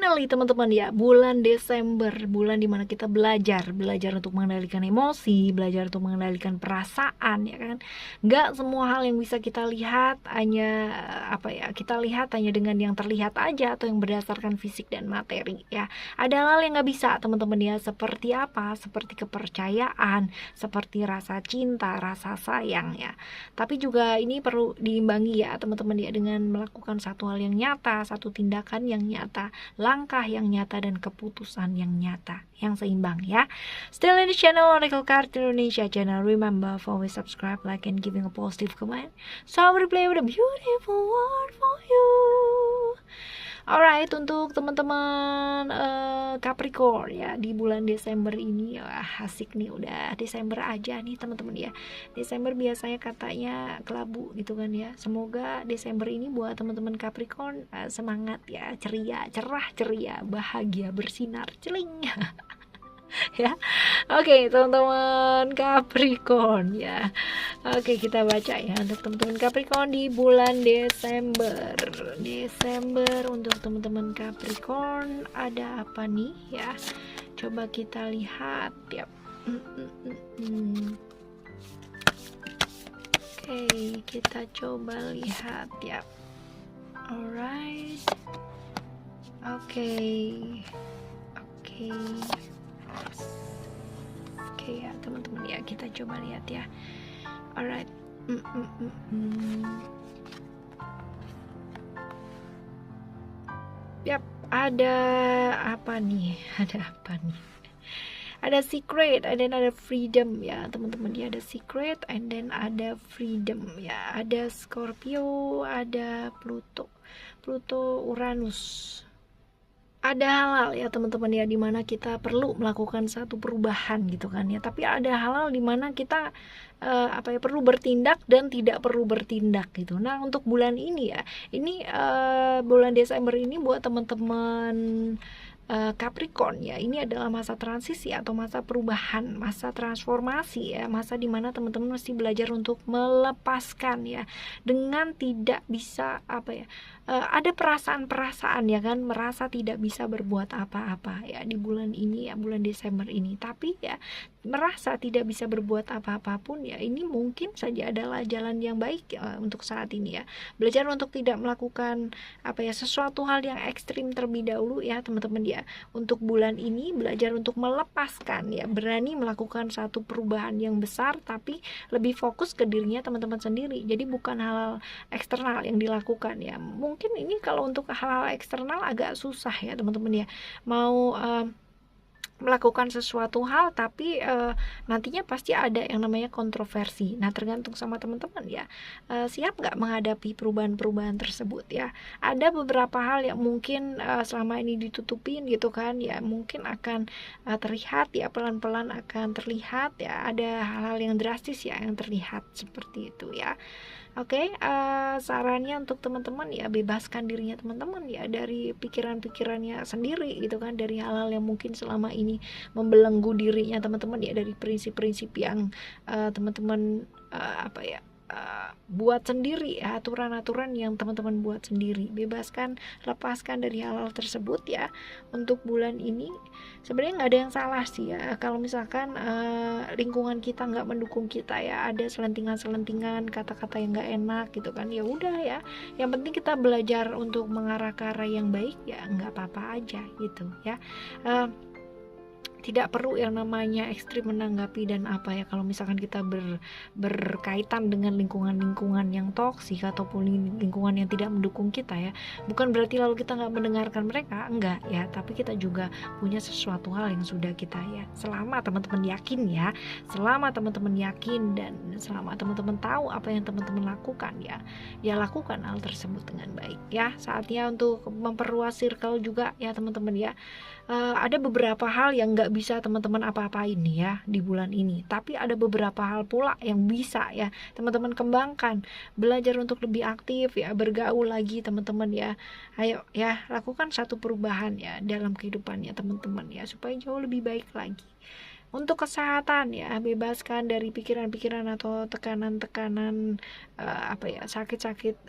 finally teman-teman ya, bulan Desember, bulan dimana kita belajar untuk mengendalikan emosi, belajar untuk mengendalikan perasaan, ya kan. Nggak semua hal yang bisa kita lihat hanya kita lihat hanya dengan yang terlihat aja atau yang berdasarkan fisik dan materi ya. Ada hal yang nggak bisa teman-teman ya, seperti apa? Seperti kepercayaan, seperti rasa cinta, rasa sayang ya. Tapi juga ini perlu diimbangi ya teman-teman ya, dengan melakukan satu hal yang nyata, satu tindakan yang nyata, langkah yang nyata, dan keputusan yang nyata, yang seimbang ya. Still in the channel Oracle Card Indonesia channel. Remember for always subscribe, like, and giving a positive comment. So I will play with a beautiful word for you. Alright, untuk teman-teman Capricorn ya, di bulan Desember ini asik nih, udah Desember aja nih teman-teman ya. Desember biasanya katanya kelabu gitu kan ya. Semoga Desember ini buat teman-teman Capricorn semangat ya, ceria, cerah ceria, bahagia, bersinar, celing. Ya. Oke, teman-teman Capricorn ya. Oke, kita baca ya untuk teman-teman Capricorn di bulan Desember. Untuk teman-teman Capricorn ada apa nih ya? Coba kita lihat ya. Oke, kita coba lihat ya. Alright. Oke. Oke ya teman-teman ya, kita coba lihat ya. Alright. Yap, ada apa nih? Ada secret, and then ada freedom ya teman-teman ya. Ada secret and then ada freedom ya. Ada Scorpio, ada Pluto, Uranus. Ada hal-hal ya teman-teman ya, dimana kita perlu melakukan satu perubahan gitu kan ya. Tapi ada hal-hal dimana kita perlu bertindak dan tidak perlu bertindak gitu. Nah untuk bulan ini ya, ini bulan Desember ini buat teman-teman Capricorn ya, ini adalah masa transisi atau masa perubahan, masa transformasi ya, masa dimana teman-teman mesti belajar untuk melepaskan ya, dengan tidak bisa ada perasaan-perasaan ya kan, merasa tidak bisa berbuat apa-apa ya di bulan ini ya, bulan Desember ini. Tapi ya merasa tidak bisa berbuat apa-apapun ya, ini mungkin saja adalah jalan yang baik ya, untuk saat ini ya. Belajar untuk tidak melakukan sesuatu hal yang ekstrim terlebih dahulu ya teman-teman ya. Untuk bulan ini belajar untuk melepaskan ya, berani melakukan satu perubahan yang besar, tapi lebih fokus ke dirinya teman-teman sendiri. Jadi bukan hal eksternal yang dilakukan ya. Mungkin ini kalau untuk hal-hal eksternal agak susah ya teman-teman ya, mau melakukan sesuatu hal tapi nantinya pasti ada yang namanya kontroversi. Nah tergantung sama teman-teman ya, siap nggak menghadapi perubahan-perubahan tersebut ya. Ada beberapa hal yang mungkin selama ini ditutupin gitu kan ya, mungkin akan terlihat ya, pelan-pelan akan terlihat ya. Ada hal-hal yang drastis ya yang terlihat seperti itu ya. Oke, sarannya untuk teman-teman ya, bebaskan dirinya teman-teman ya dari pikiran-pikirannya sendiri gitu kan, dari hal-hal yang mungkin selama ini membelenggu dirinya teman-teman ya, dari prinsip-prinsip yang teman-teman buat sendiri ya, aturan-aturan yang teman-teman buat sendiri. Bebaskan, lepaskan dari hal-hal tersebut ya. Untuk bulan ini sebenarnya nggak ada yang salah sih ya, kalau misalkan lingkungan kita nggak mendukung kita ya, ada selentingan-selentingan kata-kata yang nggak enak gitu kan, ya udah ya, yang penting kita belajar untuk mengarah ke arah yang baik ya, nggak apa-apa aja gitu ya. Tidak perlu yang namanya ekstrim menanggapi dan kalau misalkan kita berkaitan dengan lingkungan-lingkungan yang toksik ataupun lingkungan yang tidak mendukung kita ya, bukan berarti lalu kita nggak mendengarkan mereka, enggak ya, tapi kita juga punya sesuatu hal yang sudah kita ya, selama teman-teman yakin ya, selama teman-teman yakin dan selama teman-teman tahu apa yang teman-teman lakukan ya lakukan hal tersebut dengan baik ya. Saatnya untuk memperluas circle juga ya teman-teman ya. Ada beberapa hal yang nggak bisa teman-teman apa-apain ya di bulan ini, tapi ada beberapa hal pula yang bisa ya teman-teman kembangkan. Belajar untuk lebih aktif ya, bergaul lagi teman-teman ya. Ayo ya, lakukan satu perubahan ya dalam kehidupannya teman-teman ya, supaya jauh lebih baik lagi. Untuk kesehatan ya, bebaskan dari pikiran-pikiran atau tekanan-tekanan sakit-sakit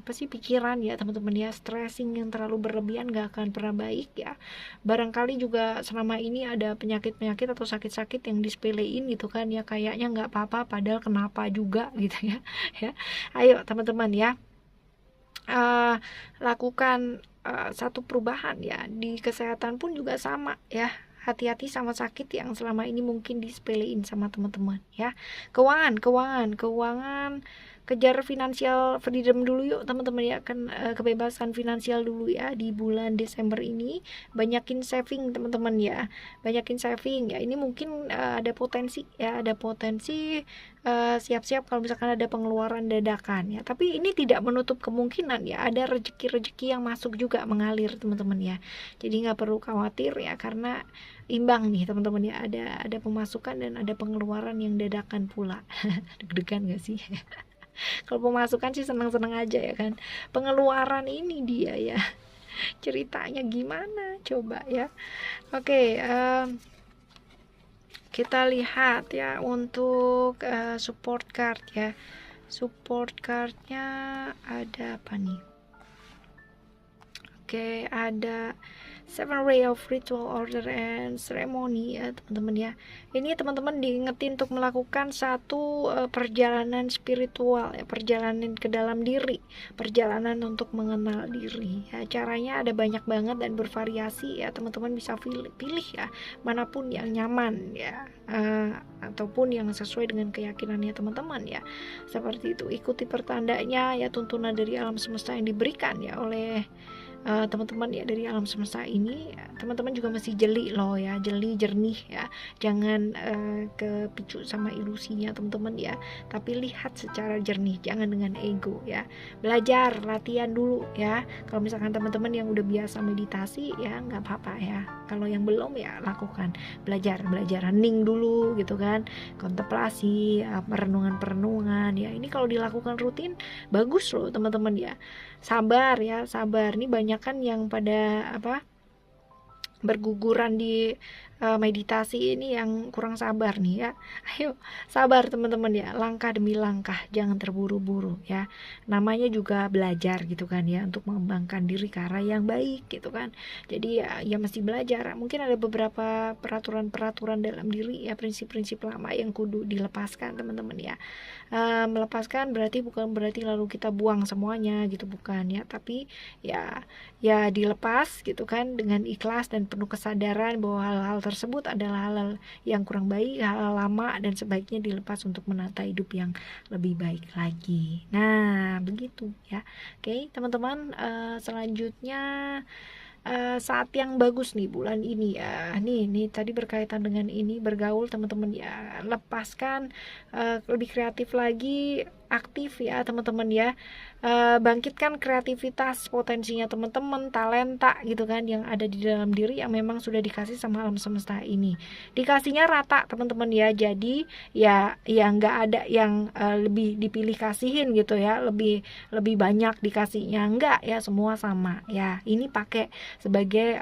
pikiran ya teman-teman ya. Stressing yang terlalu berlebihan gak akan pernah baik ya. Barangkali juga selama ini ada penyakit-penyakit atau sakit-sakit yang disepelein gitu kan ya, kayaknya nggak apa-apa padahal kenapa juga gitu ya. Ya, ayo teman-teman ya, lakukan satu perubahan ya. Di kesehatan pun juga sama ya, hati-hati sama sakit yang selama ini mungkin disepelein sama teman-teman ya. Keuangan, kejar financial freedom dulu yuk teman-teman ya, kan kebebasan finansial dulu ya di bulan Desember ini. Banyakin saving teman-teman ya, banyakin saving ya. Ini mungkin ada potensi siap-siap kalau misalkan ada pengeluaran dadakan ya. Tapi ini tidak menutup kemungkinan ya, ada rezeki-rezeki yang masuk juga mengalir teman-teman ya. Jadi nggak perlu khawatir ya, karena imbang nih teman-teman ya, ada pemasukan dan ada pengeluaran yang dadakan pula. Deg-degan gak sih? Kalau pemasukan sih senang-senang aja ya kan, pengeluaran ini dia ya ceritanya gimana coba ya. Oke, kita lihat ya untuk support card ya. Support cardnya ada apa nih? Oke, ada 7 Ray of Ritual Order and Ceremony ya teman-teman ya. Ini teman-teman diingetin untuk melakukan satu perjalanan spiritual ya, perjalanan ke dalam diri, perjalanan untuk mengenal diri ya. Caranya ada banyak banget dan bervariasi ya, teman-teman bisa pilih ya manapun yang nyaman ya, ataupun yang sesuai dengan keyakinannya teman-teman ya. Seperti itu, ikuti pertandanya ya, tuntunan dari alam semesta yang diberikan ya oleh teman-teman ya dari alam semesta ini. Teman-teman juga masih jeli loh ya, jeli jernih ya, jangan kepicu sama ilusinya teman-teman ya, tapi lihat secara jernih, jangan dengan ego ya. Belajar, latihan dulu ya. Kalau misalkan teman-teman yang udah biasa meditasi ya nggak apa-apa ya, kalau yang belum ya lakukan, belajar hening dulu gitu kan, kontemplasi, perenungan ya. Ini kalau dilakukan rutin bagus loh teman-teman ya. Sabar ya, sabar. Ini banyak kan yang pada berguguran di meditasi ini yang kurang sabar nih ya. Ayo sabar teman-teman ya, langkah demi langkah, jangan terburu-buru ya. Namanya juga belajar gitu kan ya, untuk mengembangkan diri ke arah yang baik gitu kan. Jadi ya mesti belajar. Mungkin ada beberapa peraturan-peraturan dalam diri ya, prinsip-prinsip lama yang kudu dilepaskan teman-teman ya. Melepaskan bukan berarti lalu kita buang semuanya gitu, bukan ya, tapi ya dilepas gitu kan dengan ikhlas dan penuh kesadaran bahwa hal-hal tersebut adalah hal yang kurang baik, hal lama, dan sebaiknya dilepas untuk menata hidup yang lebih baik lagi. Nah begitu ya. Oke teman-teman, selanjutnya saat yang bagus nih bulan ini ya. Nih tadi berkaitan dengan ini, bergaul teman-teman ya, lepaskan, lebih kreatif lagi, aktif ya teman-teman ya. Bangkitkan kreativitas, potensinya teman-teman, talenta gitu kan yang ada di dalam diri yang memang sudah dikasih sama alam semesta ini. Dikasihnya rata teman-teman ya, jadi ya nggak ada yang lebih dipilih kasihin gitu ya, lebih banyak dikasihnya, enggak ya, semua sama ya. Ini pakai sebagai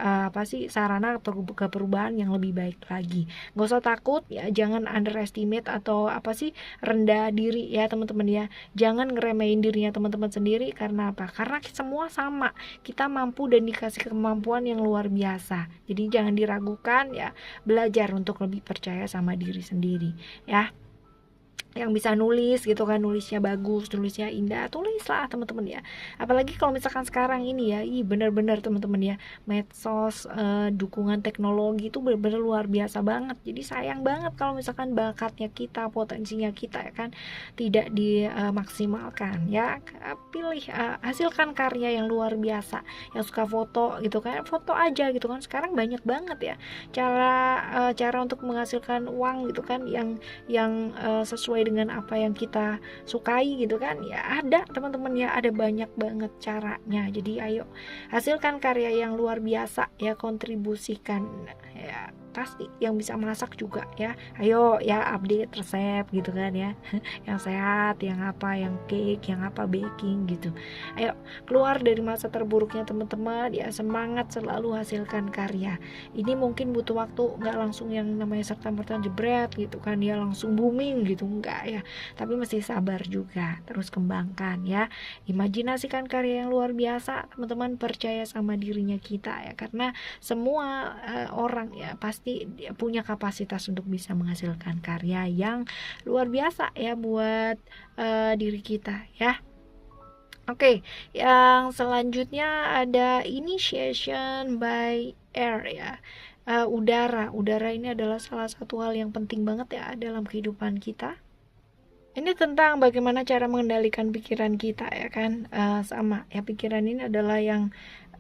sarana ke perubahan yang lebih baik lagi. Nggak usah takut ya, jangan underestimate atau rendah diri ya teman-teman ya. Jangan ngeremehin dirinya teman-teman sendiri. Karena apa? Karena semua sama, kita mampu dan dikasih kemampuan yang luar biasa. Jadi jangan diragukan ya, belajar untuk lebih percaya sama diri sendiri ya. Yang bisa nulis gitu kan, nulisnya bagus, nulisnya indah, tulislah teman-teman ya. Apalagi kalau misalkan sekarang ini ya, benar-benar teman-teman ya, medsos, dukungan teknologi itu benar-benar luar biasa banget. Jadi sayang banget kalau misalkan bakatnya kita, potensinya kita ya kan tidak dimaksimalkan ya. Pilih, hasilkan karya yang luar biasa. Yang suka foto gitu kan, foto aja gitu kan. Sekarang banyak banget ya cara untuk menghasilkan uang gitu kan, yang sesuai dengan apa yang kita sukai gitu kan ya. Ada teman-teman ya, ada banyak banget caranya. Jadi ayo hasilkan karya yang luar biasa ya, kontribusikan ya pasti yang bisa masak juga ya. Ayo ya update resep gitu kan ya. Yang sehat, yang apa, yang cake, yang apa baking gitu. Ayo keluar dari masa terburuknya teman-teman ya, semangat selalu hasilkan karya. Ini mungkin butuh waktu, nggak langsung yang namanya serta-merta jebret gitu kan ya, langsung booming gitu enggak ya. Tapi mesti sabar juga, terus kembangkan ya. Imajinasikan karya yang luar biasa, teman-teman percaya sama dirinya kita ya, karena semua orang ya pasti punya kapasitas untuk bisa menghasilkan karya yang luar biasa ya buat diri kita ya. Oke, yang selanjutnya ada initiation by air ya. Udara ini adalah salah satu hal yang penting banget ya dalam kehidupan kita. Ini tentang bagaimana cara mengendalikan pikiran kita ya kan. Sama ya, pikiran ini adalah yang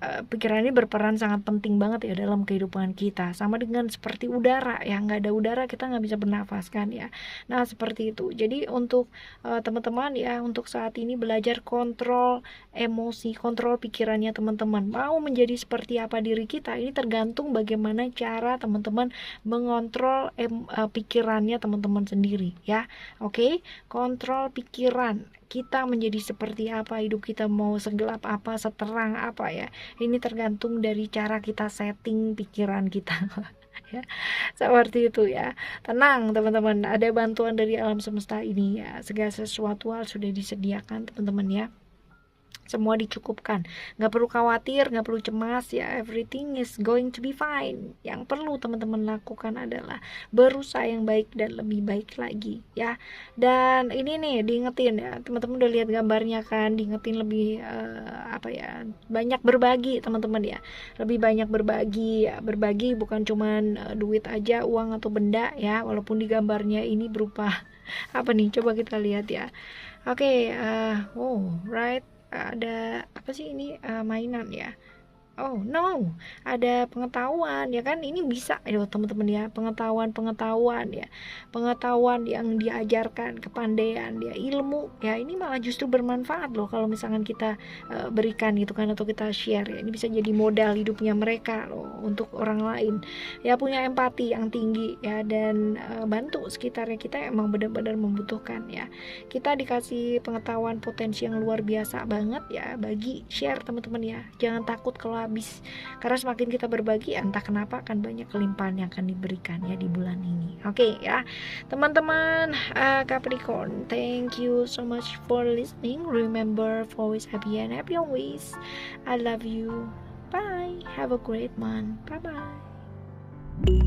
pikiran ini berperan sangat penting banget ya dalam kehidupan kita, sama dengan seperti udara ya, nggak ada udara kita nggak bisa bernafas kan ya. Nah seperti itu. Jadi untuk teman-teman ya, untuk saat ini belajar kontrol emosi, kontrol pikirannya teman-teman. Mau menjadi seperti apa diri kita, ini tergantung bagaimana cara teman-teman mengontrol pikirannya teman-teman sendiri ya. Oke, kontrol pikiran kita menjadi seperti apa, hidup kita mau segelap apa, seterang apa ya. Ini tergantung dari cara kita setting pikiran kita. Ya, seperti itu ya. Tenang teman-teman, ada bantuan dari alam semesta ini ya. Segala sesuatu hal sudah disediakan teman-teman ya. Semua dicukupkan, nggak perlu khawatir, nggak perlu cemas ya, everything is going to be fine. Yang perlu teman-teman lakukan adalah berusaha yang baik dan lebih baik lagi ya. Dan ini nih diingetin ya, teman-teman udah lihat gambarnya kan, diingetin lebih banyak berbagi teman-teman ya, lebih banyak berbagi ya. Berbagi bukan cuman duit aja, uang atau benda ya, walaupun di gambarnya ini berupa apa nih, coba kita lihat ya. Oke, right, ada apa sih ini, mainan ya. Oh no, ada pengetahuan ya kan, ini bisa ayo teman-teman ya, pengetahuan ya, pengetahuan yang diajarkan, kepandaian ya, ilmu ya, ini malah justru bermanfaat loh kalau misalkan kita berikan gitu kan, atau kita share ya. Ini bisa jadi modal hidupnya mereka loh untuk orang lain ya. Punya empati yang tinggi ya, dan bantu sekitarnya kita emang benar-benar membutuhkan ya. Kita dikasih pengetahuan potensi yang luar biasa banget ya, bagi share teman-teman ya. Jangan takut kalau habis, karena semakin kita berbagi entah kenapa akan banyak kelimpahan yang akan diberikan ya di bulan ini. Oke ya teman-teman, Capricorn, thank you so much for listening. Remember for always happy and happy always. I love you. Bye, have a great month. Bye bye.